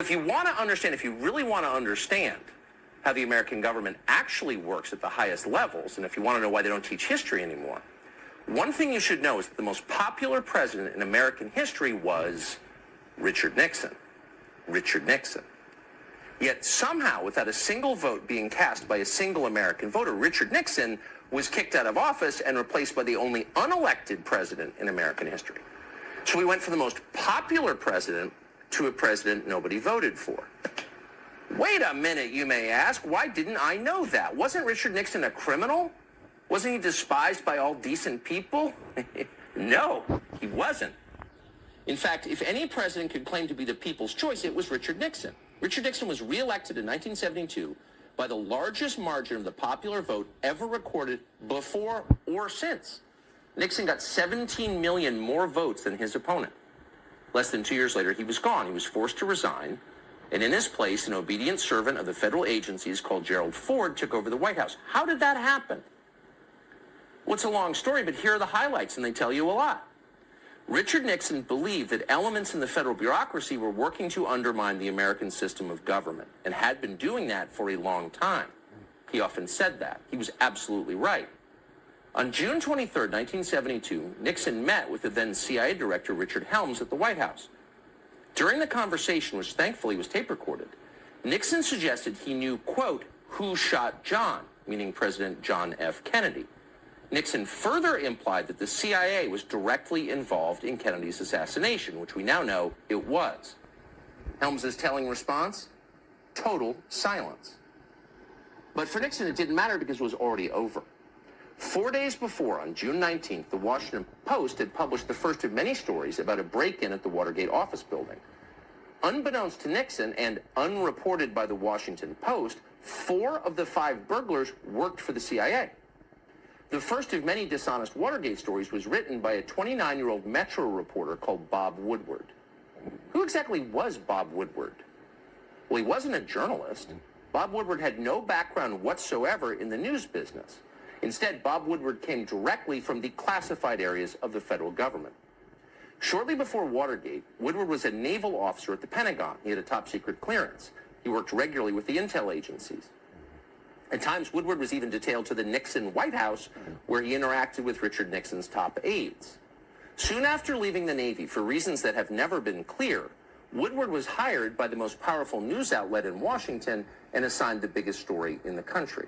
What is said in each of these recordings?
If you want to understand, if you really want to understand how the American government actually works at the highest levels, and if you want to know why they don't teach history anymore, one thing you should know is that the most popular president in American history was Richard Nixon. Richard Nixon. Yet somehow, without a single vote being cast by a single American voter, Richard Nixon was kicked out of office and replaced by the only unelected president in American history. So we went from the most popular president to a president nobody voted for. Wait a minute, you may ask. Why didn't I know that? Wasn't Richard Nixon a criminal? Wasn't he despised by all decent people? No, he wasn't. In fact, if any president could claim to be the people's choice, it was Richard Nixon. Richard Nixon was reelected in 1972 by the largest margin of the popular vote ever recorded before or since. Nixon got 17 million more votes than his opponent. Less than 2 years later, he was gone. He was forced to resign. And in his place, an obedient servant of the federal agencies called Gerald Ford took over the White House. How did that happen? Well, it's a long story, but here are the highlights, and they tell you a lot. Richard Nixon believed that elements in the federal bureaucracy were working to undermine the American system of government, and had been doing that for a long time. He often said that. He was absolutely right. On June 23, 1972, Nixon met with the then CIA Director Richard Helms at the White House. During the conversation, which thankfully was tape recorded, Nixon suggested he knew, quote, who shot John, meaning President John F. Kennedy. Nixon further implied that the CIA was directly involved in Kennedy's assassination, which we now know it was. Helms' telling response? Total silence. But for Nixon, it didn't matter because it was already over. 4 days before, on June 19th, the Washington Post had published the first of many stories about a break-in at the Watergate office building. Unbeknownst to Nixon and unreported by the Washington Post, 4 of the 5 burglars worked for the CIA. The first of many dishonest Watergate stories was written by a 29-year-old Metro reporter called Bob Woodward. Who exactly was Bob Woodward? Well, he wasn't a journalist. Bob Woodward had no background whatsoever in the news business. Instead, Bob Woodward came directly from the classified areas of the federal government. Shortly before Watergate, Woodward was a naval officer at the Pentagon. He had a top-secret clearance. He worked regularly with the intel agencies. At times, Woodward was even detailed to the Nixon White House, where he interacted with Richard Nixon's top aides. Soon after leaving the Navy, for reasons that have never been clear, Woodward was hired by the most powerful news outlet in Washington and assigned the biggest story in the country.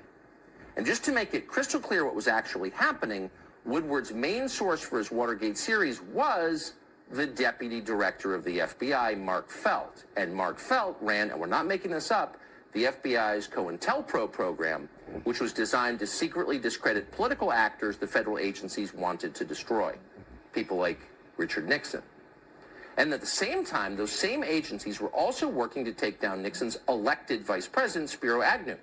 And just to make it crystal clear what was actually happening, Woodward's main source for his Watergate series was the deputy director of the FBI, Mark Felt. And Mark Felt ran, and we're not making this up, the FBI's COINTELPRO program, which was designed to secretly discredit political actors the federal agencies wanted to destroy, people like Richard Nixon. And at the same time, those same agencies were also working to take down Nixon's elected vice president, Spiro Agnew.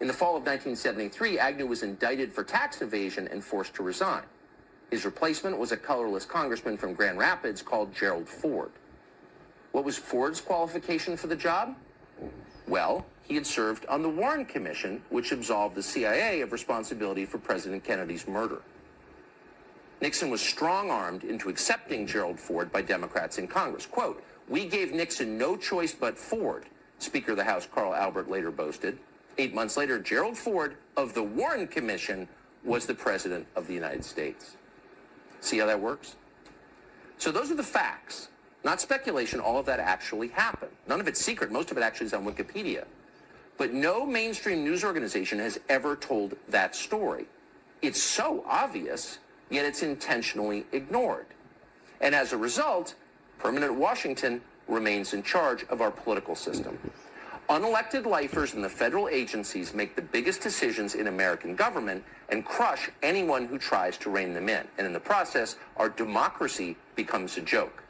In the fall of 1973, Agnew was indicted for tax evasion and forced to resign. His replacement was a colorless congressman from Grand Rapids called Gerald Ford. What was Ford's qualification for the job? Well, he had served on the Warren Commission, which absolved the CIA of responsibility for President Kennedy's murder. Nixon was strong-armed into accepting Gerald Ford by Democrats in Congress. Quote, "We gave Nixon no choice but Ford," Speaker of the House Carl Albert later boasted. 8 months later, Gerald Ford of the Warren Commission was the President of the United States. See how that works? So those are the facts. Not speculation, all of that actually happened. None of it's secret. Most of it actually is on Wikipedia. But no mainstream news organization has ever told that story. It's so obvious, yet it's intentionally ignored. And as a result, permanent Washington remains in charge of our political system. Unelected lifers in the federal agencies make the biggest decisions in American government and crush anyone who tries to rein them in. And in the process, our democracy becomes a joke.